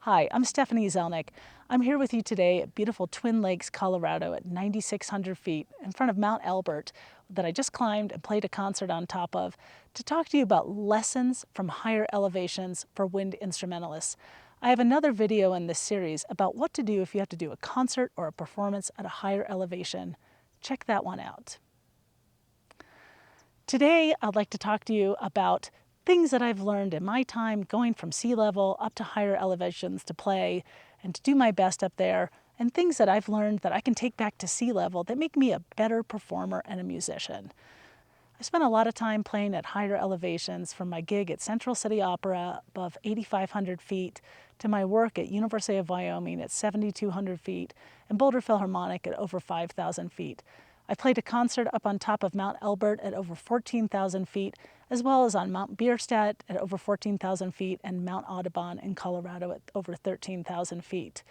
Hi, I'm Stephanie Zelnick. I'm here with you today at beautiful Twin Lakes, Colorado at 9,600 feet in front of Mount Elbert that I just climbed and played a concert on top of to talk to you about lessons from higher elevations for wind instrumentalists. I have another video in this series about what to do if you have to do a concert or a performance at a higher elevation. Check that one out. Today, I'd like to talk to you about things that I've learned in my time going from sea level up to higher elevations to play and to do my best up there, and things that I've learned that I can take back to sea level that make me a better performer and a musician. I spent a lot of time playing at higher elevations, from my gig at Central City Opera above 8,500 feet to my work at University of Wyoming at 7,200 feet and Boulder Philharmonic at over 5,000 feet. I played a concert up on top of Mount Elbert at over 14,000 feet, as well as on Mount Bierstadt at over 14,000 feet and Mount Audubon in Colorado at over 13,000 feet.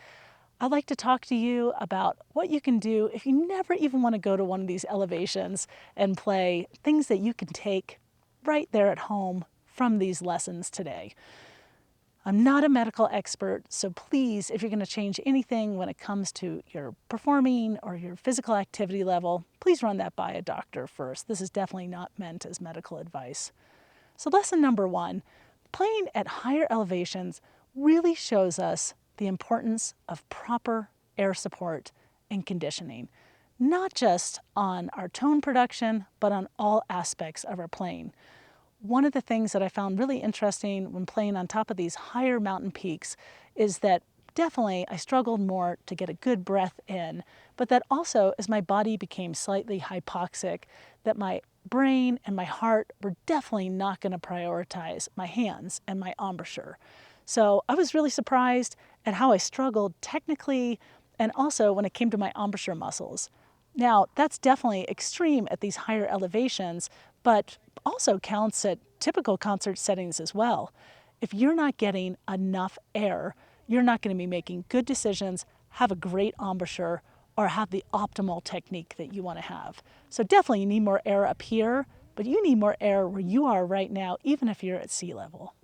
I'd like to talk to you about what you can do if you never even want to go to one of these elevations and play, things that you can take right there at home from these lessons today. I'm not a medical expert, so please, if you're going to change anything when it comes to your performing or your physical activity level, please run that by a doctor first. This is definitely not meant as medical advice. So lesson number one, playing at higher elevations really shows us the importance of proper air support and conditioning, not just on our tone production, but on all aspects of our playing. One of the things that I found really interesting when playing on top of these higher mountain peaks is that definitely I struggled more to get a good breath in, but that also as my body became slightly hypoxic, that my brain and my heart were definitely not going to prioritize my hands and my embouchure. So I was really surprised at how I struggled technically and also when it came to my embouchure muscles. Now, that's definitely extreme at these higher elevations, but also counts at typical concert settings as well. If you're not getting enough air, you're not going to be making good decisions, have a great embouchure, or have the optimal technique that you want to have. So definitely you need more air up here, but you need more air where you are right now, even if you're at sea level.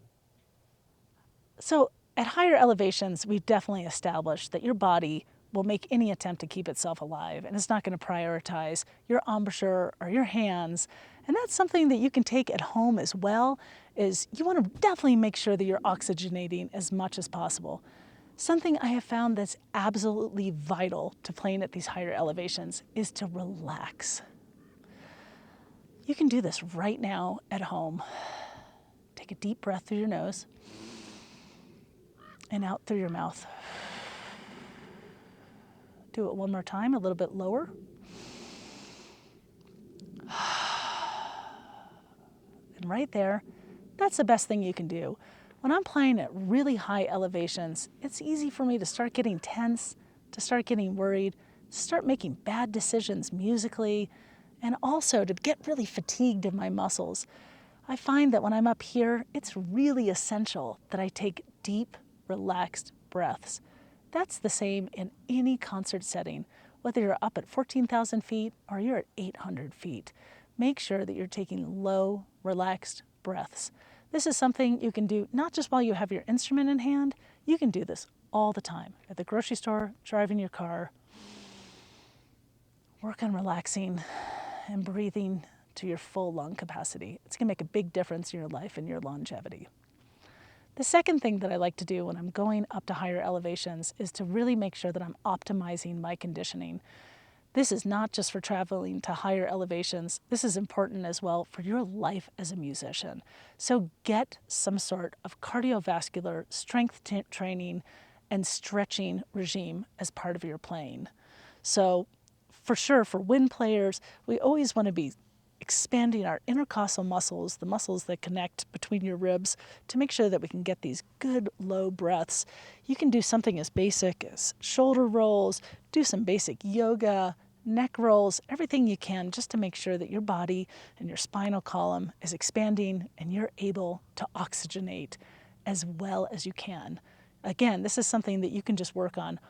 So at higher elevations, we've definitely established that your body will make any attempt to keep itself alive, and it's not going to prioritize your embouchure or your hands. And that's something that you can take at home as well, is you want to definitely make sure that you're oxygenating as much as possible. Something I have found that's absolutely vital to playing at these higher elevations is to relax. You can do this right now at home. Take a deep breath through your nose and out through your mouth. Do it one more time, a little bit lower. And right there, that's the best thing you can do. When I'm playing at really high elevations, it's easy for me to start getting tense, to start getting worried, to start making bad decisions musically, and also to get really fatigued in my muscles. I find that when I'm up here, it's really essential that I take deep, relaxed breaths. That's the same in any concert setting, whether you're up at 14,000 feet or you're at 800 feet. Make sure that you're taking low, relaxed breaths. This is something you can do not just while you have your instrument in hand, you can do this all the time. At the grocery store, driving your car. Work on relaxing and breathing to your full lung capacity. It's going to make a big difference in your life and your longevity. The second thing that I like to do when I'm going up to higher elevations is to really make sure that I'm optimizing my conditioning. This is not just for traveling to higher elevations. This is important as well for your life as a musician. So get some sort of cardiovascular strength training and stretching regime as part of your playing. So for sure, for wind players, we always want to be expanding our intercostal muscles, the muscles that connect between your ribs, to make sure that we can get these good low breaths. You can do something as basic as shoulder rolls, do some basic yoga, neck rolls, everything you can just to make sure that your body and your spinal column is expanding and you're able to oxygenate as well as you can. Again, this is something that you can just work on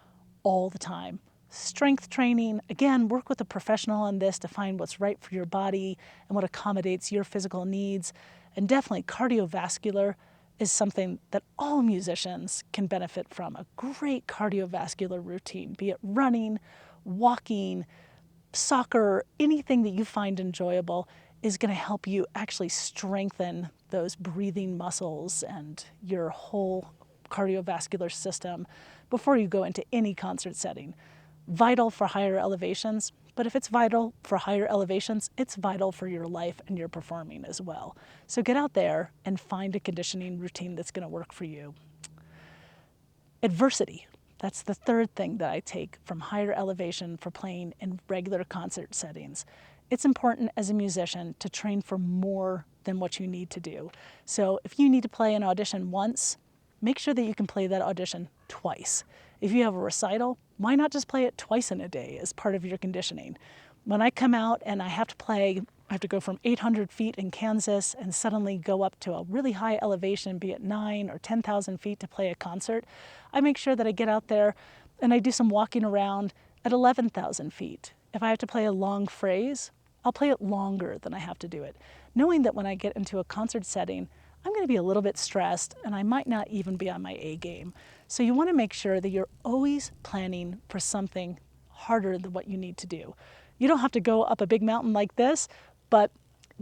all the time. Strength training, again, work with a professional on this to find what's right for your body and what accommodates your physical needs. And definitely cardiovascular, is something that all musicians can benefit from, a great cardiovascular routine, be it running, walking, soccer, anything that you find enjoyable is going to help you actually strengthen those breathing muscles and your whole cardiovascular system before you go into any concert setting. Vital for higher elevations, but if it's vital for higher elevations, it's vital for your life and your performing as well. So get out there and find a conditioning routine that's going to work for you. Adversity. That's the third thing that I take from higher elevation for playing in regular concert settings. It's important as a musician to train for more than what you need to do. So if you need to play an audition once, make sure that you can play that audition twice. If you have a recital, why not just play it twice in a day as part of your conditioning? When I come out and I have to go from 800 feet in Kansas and suddenly go up to a really high elevation, be it 9 or 10,000 feet to play a concert, I make sure that I get out there and I do some walking around at 11,000 feet. If I have to play a long phrase, I'll play it longer than I have to do it, knowing that when I get into a concert setting, I'm going to be a little bit stressed and I might not even be on my A game. So you want to make sure that you're always planning for something harder than what you need to do. You don't have to go up a big mountain like this, but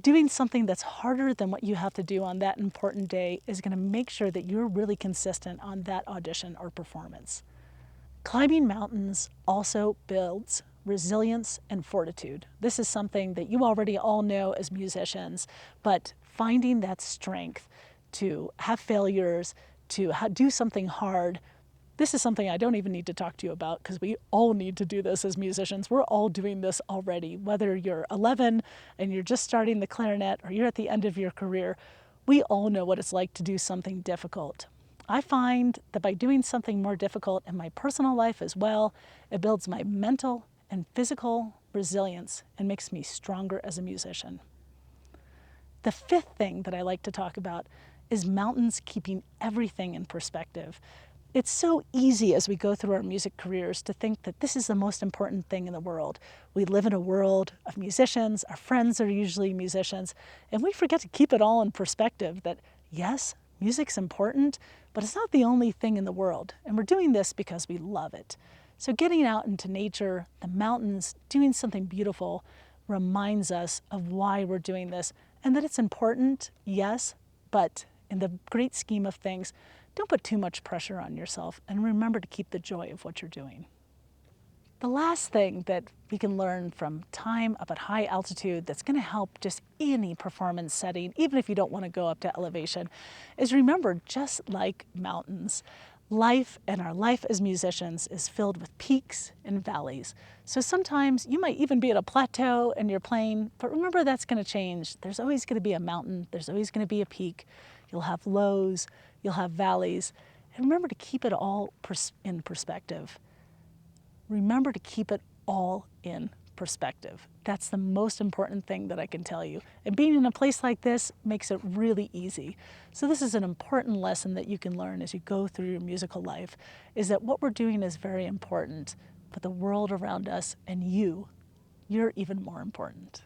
doing something that's harder than what you have to do on that important day is going to make sure that you're really consistent on that audition or performance. Climbing mountains also builds resilience and fortitude. This is something that you already all know as musicians, but finding that strength to have failures, to do something hard, this is something I don't even need to talk to you about because we all need to do this as musicians. We're all doing this already. Whether you're 11 and you're just starting the clarinet or you're at the end of your career, we all know what it's like to do something difficult. I find that by doing something more difficult in my personal life as well, it builds my mental and physical resilience and makes me stronger as a musician. The fifth thing that I like to talk about is mountains keeping everything in perspective. It's so easy as we go through our music careers to think that this is the most important thing in the world. We live in a world of musicians, our friends are usually musicians, and we forget to keep it all in perspective that yes, music's important, but it's not the only thing in the world, and we're doing this because we love it. So getting out into nature, the mountains, doing something beautiful reminds us of why we're doing this and that it's important, yes, but in the great scheme of things, don't put too much pressure on yourself and remember to keep the joy of what you're doing. The last thing that we can learn from time up at high altitude that's going to help just any performance setting, even if you don't want to go up to elevation, is remember, just like mountains, life and our life as musicians is filled with peaks and valleys. So sometimes you might even be at a plateau and you're playing, but remember that's going to change. There's always going to be a mountain. There's always going to be a peak. You'll have lows, you'll have valleys. And remember to keep it all in perspective. Remember to keep it all in perspective. That's the most important thing that I can tell you. And being in a place like this makes it really easy. So this is an important lesson that you can learn as you go through your musical life, is that what we're doing is very important, but the world around us and you're even more important.